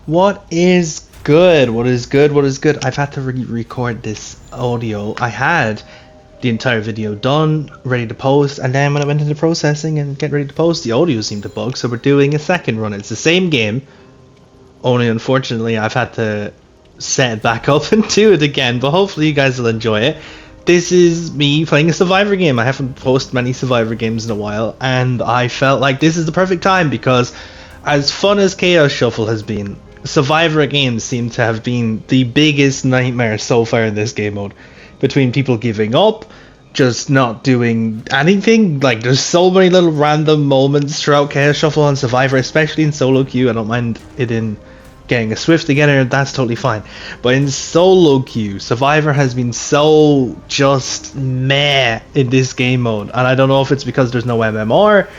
What is good? What is good? What is good? I've had to re-record this audio. I had the entire video done, ready to post, and then when I went into processing and get ready to post, the audio seemed to bug, so we're doing a second run. It's the same game, only unfortunately I've had to set it back up and do it again, but hopefully you guys will enjoy it. This is me playing a Survivor game. I haven't posted many Survivor games in a while, and I felt like this is the perfect time because as fun as Chaos Shuffle has been, Survivor games seem to have been the biggest nightmare so far in this game mode. Between people giving up, just not doing anything, like there's so many little random moments throughout Chaos Shuffle and Survivor, especially in solo queue. I don't mind it in getting a Swift together, that's totally fine. But in solo queue, Survivor has been so just meh in this game mode. And I don't know if it's because there's no MMR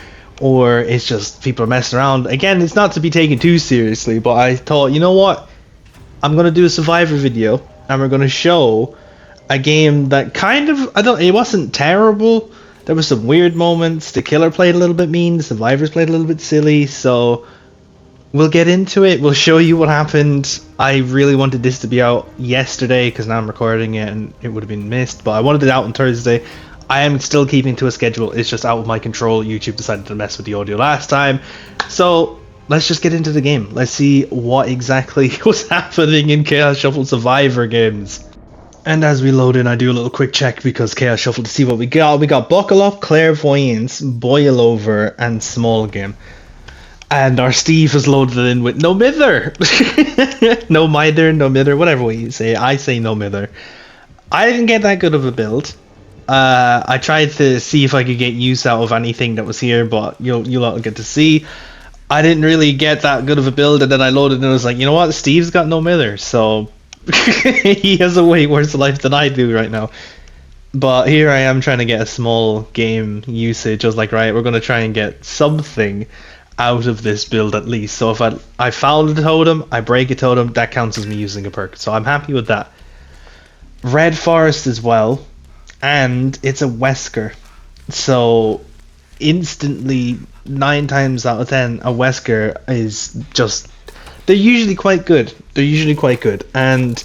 or it's just people are messing around. Again, it's not to be taken too seriously, but I thought, you know what? I'm going to do a Survivor video and we're going to show a game that kind of, it wasn't terrible. There were some weird moments. The killer played a little bit mean, the survivors played a little bit silly, so we'll get into it. We'll show you what happened. I really wanted this to be out yesterday because now I'm recording it and it would have been missed, but I wanted it out on Thursday. I am still keeping to a schedule. It's just out of my control. YouTube decided to mess with the audio last time. So let's just get into the game. Let's see what exactly was happening in Chaos Shuffle Survivor games. And as we load in, I do a little quick check because Chaos Shuffle to see what we got. We got Buckle Up, Clairvoyance, Boil Over, and Small Game. And our Steve has loaded it in with No Mither. No Mither, No Mither, whatever way you say it. I say No Mither. I didn't get that good of a build. I tried to see if I could get use out of anything that was here, but you'll all get to see. I didn't really get that good of a build, and then I loaded and I was like, you know what, Steve's got No Mither, so he has a way worse life than I do right now. But here I am trying to get a small game usage. I was like, right, we're going to try and get something out of this build at least. So if I found a totem, I break a totem, that counts as me using a perk. So I'm happy with that. Red Forest as well. And it's a Wesker. So instantly, 9 times out of 10, a Wesker is just... They're usually quite good. And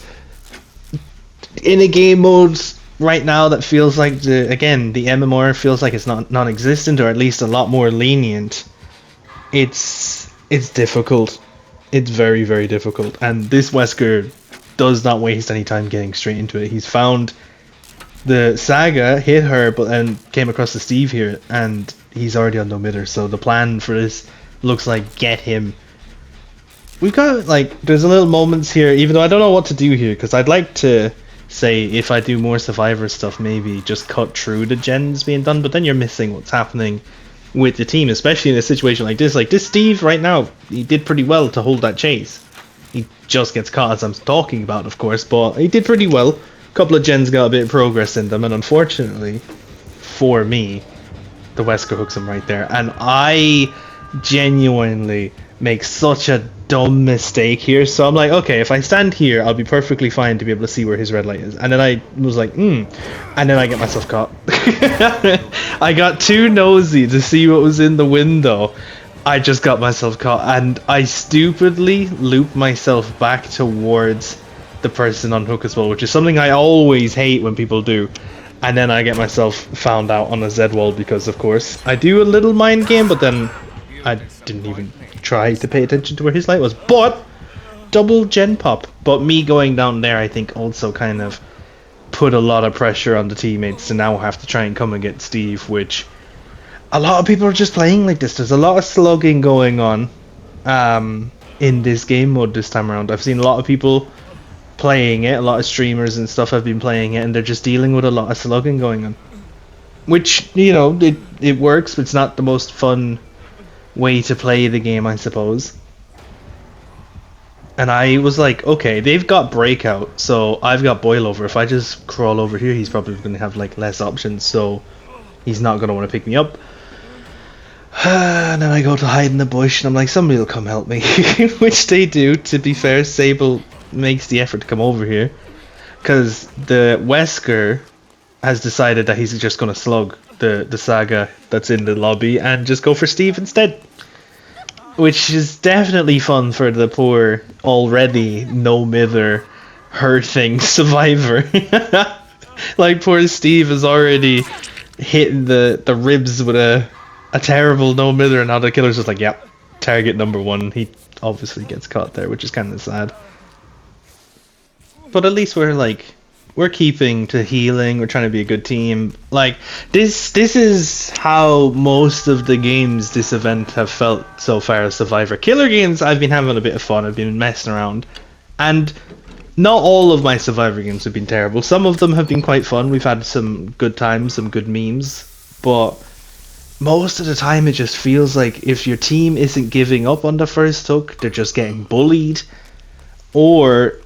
in a game mode right now that feels like, the MMR feels like it's not non-existent, or at least a lot more lenient, it's difficult. It's very, very difficult. And this Wesker does not waste any time getting straight into it. He's found the Saga, hit her, but then came across the Steve here, and he's already on No Mither. So the plan for this looks like get him. We've got, like, there's a little moments here, even though I don't know what to do here, because I'd like to say if I do more Survivor stuff, maybe just cut through the gens being done, but then you're missing what's happening with the team, especially in a situation like this. Like, this Steve right now, he did pretty well to hold that chase. He just gets caught as I'm talking about, of course, but he did pretty well. A couple of gens got a bit of progress in them, and unfortunately, for me, the Wesker hooks him right there. And I genuinely make such a dumb mistake here, so I'm like, okay, if I stand here, I'll be perfectly fine to be able to see where his red light is. And then I was like, and then I get myself caught. I got too nosy to see what was in the window. I just got myself caught, and I stupidly looped myself back towards the person on hook as well, which is something I always hate when people do. And then I get myself found out on a Z wall because, of course, I do a little mind game, but then I didn't even try to pay attention to where his light was. But double gen pop. But me going down there, I think, also kind of put a lot of pressure on the teammates to now have to try and come and get Steve, which a lot of people are just playing like this. There's a lot of slugging going on in this game mode this time around. I've seen a lot of people playing it, a lot of streamers and stuff have been playing it, and they're just dealing with a lot of slugging going on. Which, you know, it works, but it's not the most fun way to play the game, I suppose. And I was like, okay, they've got Breakout, so I've got Boil Over. If I just crawl over here, he's probably going to have like less options, so he's not going to want to pick me up. And then I go to hide in the bush, and I'm like, somebody will come help me. Which they do, to be fair. Sable makes the effort to come over here, because the Wesker has decided that he's just going to slug the Saga that's in the lobby and just go for Steve instead. which is definitely fun for the poor, already no-mither, hurting survivor. Like, poor Steve is already hitting the ribs with a terrible no-mither, and now the killer's just like, yep, target number one. He obviously gets caught there, which is kind of sad. But at least we're keeping to healing. We're trying to be a good team. Like, this is how most of the games this event have felt so far as Survivor. Killer games, I've been having a bit of fun. I've been messing around, and not all of my Survivor games have been terrible. Some of them have been quite fun. We've had some good times, some good memes, but most of the time it just feels like if your team isn't giving up on the first hook, they're just getting bullied, or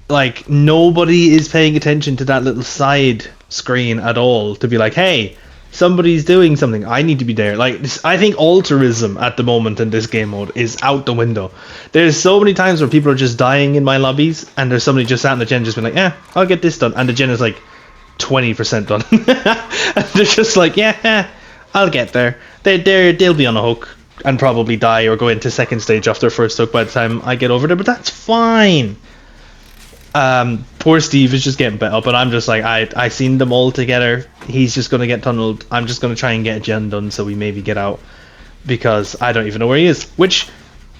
like nobody is paying attention to that little side screen at all to be like, hey, somebody's doing something, I need to be there. Like this, I think altruism at the moment in this game mode is out the window. There's so many times where people are just dying in my lobbies, and there's somebody just sat in the gen just being like, yeah, I'll get this done, and the gen is like 20% done. And they're just like, yeah, I'll get there. They'll be on a hook and probably die or go into second stage off their first hook by the time I get over there, but that's fine. Poor Steve is just getting bet up, and I'm just like, I seen them all together. He's just gonna get tunneled. I'm just gonna try and get a gen done so we maybe get out, because I don't even know where he is. Which,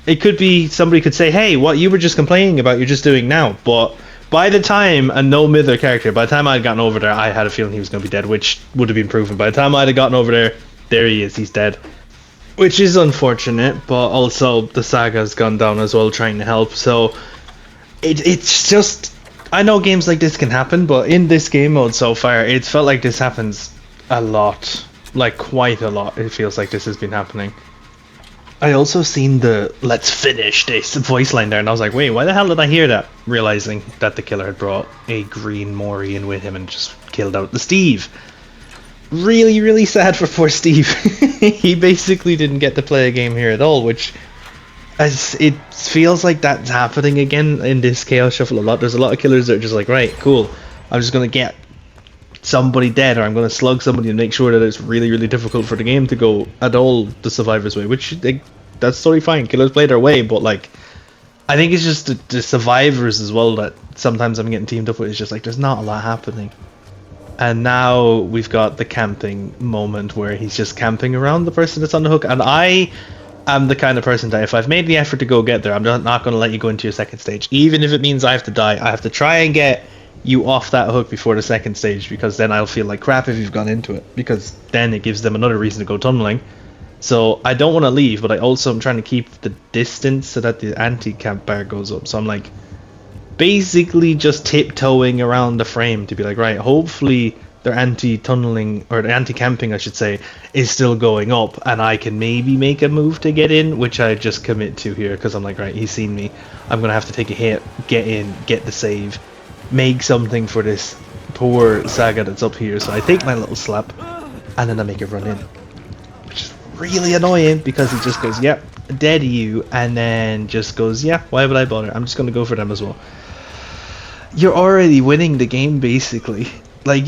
it could be somebody could say, hey, what you were just complaining about, you're just doing now. But by the time a no-mither character, by the time I'd gotten over there, I had a feeling he was gonna be dead, which would have been proven. By the time I'd have gotten over there he is, he's dead. Which is unfortunate, but also the Saga's gone down as well trying to help, so it's just, I know games like this can happen, but in this game mode so far, it's felt like this happens a lot. Like, quite a lot, it feels like this has been happening. I also seen the "let's finish this" voice line there, and I was like, wait, why the hell did I hear that? Realizing that the killer had brought a green Mori in with him and just killed out the Steve. Really, really sad for poor Steve. He basically didn't get to play a game here at all, which, as it feels like that's happening again in this Chaos Shuffle a lot. There's a lot of killers that are just like, right, cool, I'm just going to get somebody dead, or I'm going to slug somebody and make sure that it's really, really difficult for the game to go at all the Survivor's way, which that's totally fine. Killers play their way, but like, I think it's just the Survivors as well that sometimes I'm getting teamed up with. It's just like, there's not a lot happening. And now we've got the camping moment where he's just camping around the person that's on the hook, and I'm the kind of person that if I've made the effort to go get there, I'm not going to let you go into your second stage. Even if it means I have to die, I have to try and get you off that hook before the second stage, because then I'll feel like crap if you've gone into it, because then it gives them another reason to go tunneling. So I don't want to leave, but I also am trying to keep the distance so that the anti-camp bar goes up. So I'm like basically just tiptoeing around the frame to be like, right, hopefully their anti-tunneling, or the anti-camping I should say, is still going up, and I can maybe make a move to get in, which I just commit to here, because I'm like, right, he's seen me, I'm gonna have to take a hit, get in, get the save, make something for this poor Saga that's up here. So I take my little slap and then I make it run in, which is really annoying, because he just goes, yep, dead you, and then just goes, yeah, why would I bother, I'm just gonna go for them as well. You're already winning the game basically. Like,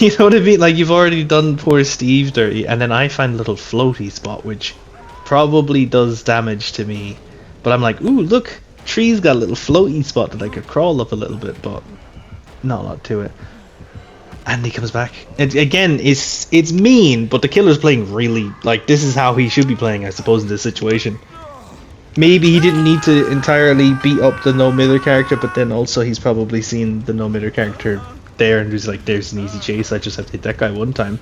you know what I mean? Like, you've already done poor Steve dirty, and then I find a little floaty spot, which probably does damage to me. But I'm like, ooh, look, tree's got a little floaty spot that I could crawl up a little bit, but not a lot to it. And he comes back. And again, it's mean, but the killer's playing really, like, this is how he should be playing, I suppose, in this situation. Maybe he didn't need to entirely beat up the no-mither character, but then also he's probably seen the no-mither character there and he's like, there's an easy chase, I just have to hit that guy one time.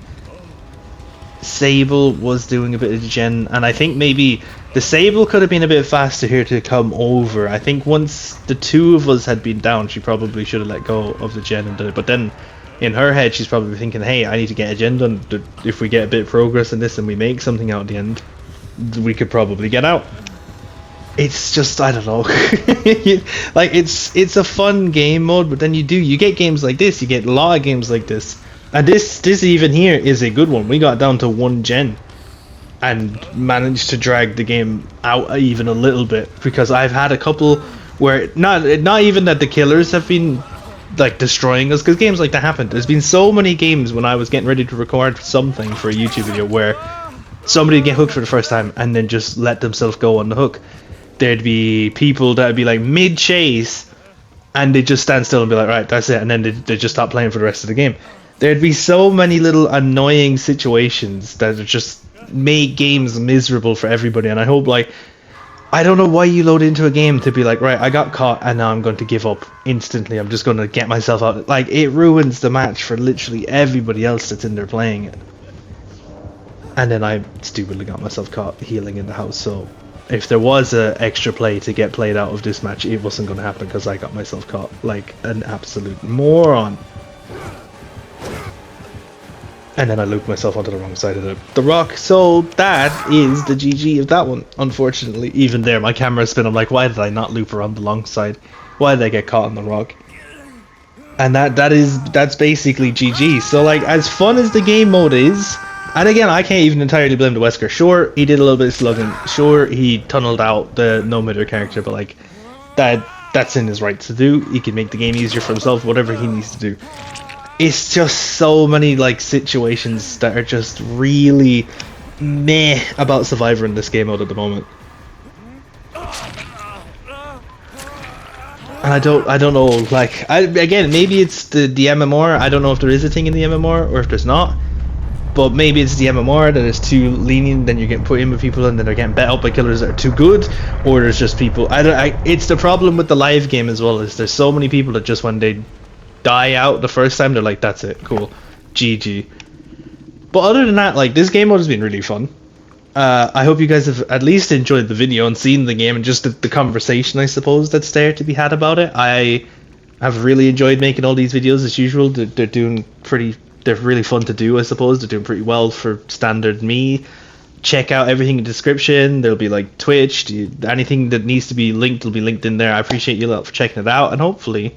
Sable was doing a bit of gen, and I think maybe the Sable could have been a bit faster here to come over. I think once the two of us had been down, she probably should have let go of the gen and done it, but then in her head she's probably thinking, hey, I need to get a gen done. If we get a bit of progress in this and we make something out at the end, we could probably get out. It's just, I don't know. Like, it's a fun game mode, but then you get games like this, you get a lot of games like this, and this even here is a good one. We got down to one gen and managed to drag the game out even a little bit, because I've had a couple where not even that the killers have been like destroying us, because games like that happen. There's been so many games when I was getting ready to record something for a YouTube video where somebody would get hooked for the first time and then just let themselves go on the hook. There'd be people that would be like mid chase and they just stand still and be like, right, that's it, and then they just stop playing for the rest of the game. There'd be so many little annoying situations that would just make games miserable for everybody. And I hope, like, I don't know why you load into a game to be like, right, I got caught and now I'm going to give up instantly. I'm just going to get myself out. Like, it ruins the match for literally everybody else that's in there playing it. And then I stupidly got myself caught healing in the house. So if there was a extra play to get played out of this match, it wasn't going to happen because I got myself caught like an absolute moron. And then I looped myself onto the wrong side of the rock. So that is the GG of that one. Unfortunately, even there, my camera spin. I'm like, why did I not loop around the long side? Why did I get caught on the rock? And that's basically GG. So like, as fun as the game mode is, and again, I can't even entirely blame the Wesker. Sure, he did a little bit of slugging. Sure, he tunneled out the no-mitter character, but like, that's in his right to do. He can make the game easier for himself, whatever he needs to do. It's just so many like situations that are just really meh about Survivor in this game mode at the moment. And I don't know, like, again, maybe it's the MMR. I don't know if there is a thing in the MMR or if there's not. But maybe it's the MMR that is too lenient, then you're getting put in with people and then they're getting bet out by killers that are too good, or there's just people. It's the problem with the live game as well, is there's so many people that just when they die out the first time, they're like, that's it, cool, GG. But other than that, like, this game mode has been really fun. I hope you guys have at least enjoyed the video and seen the game and just the conversation, I suppose, that's there to be had about it. I have really enjoyed making all these videos as usual. They're really fun to do, I suppose. They're doing pretty well for standard me. Check out everything in the description. There'll be like Twitch, anything that needs to be linked will be linked in there. I appreciate you lot for checking it out, and hopefully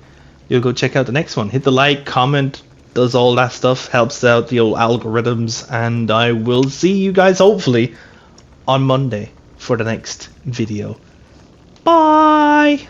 you'll go check out the next one. Hit the like, comment, does all that stuff, helps out the old algorithms, and I will see you guys hopefully on Monday for the next video. Bye!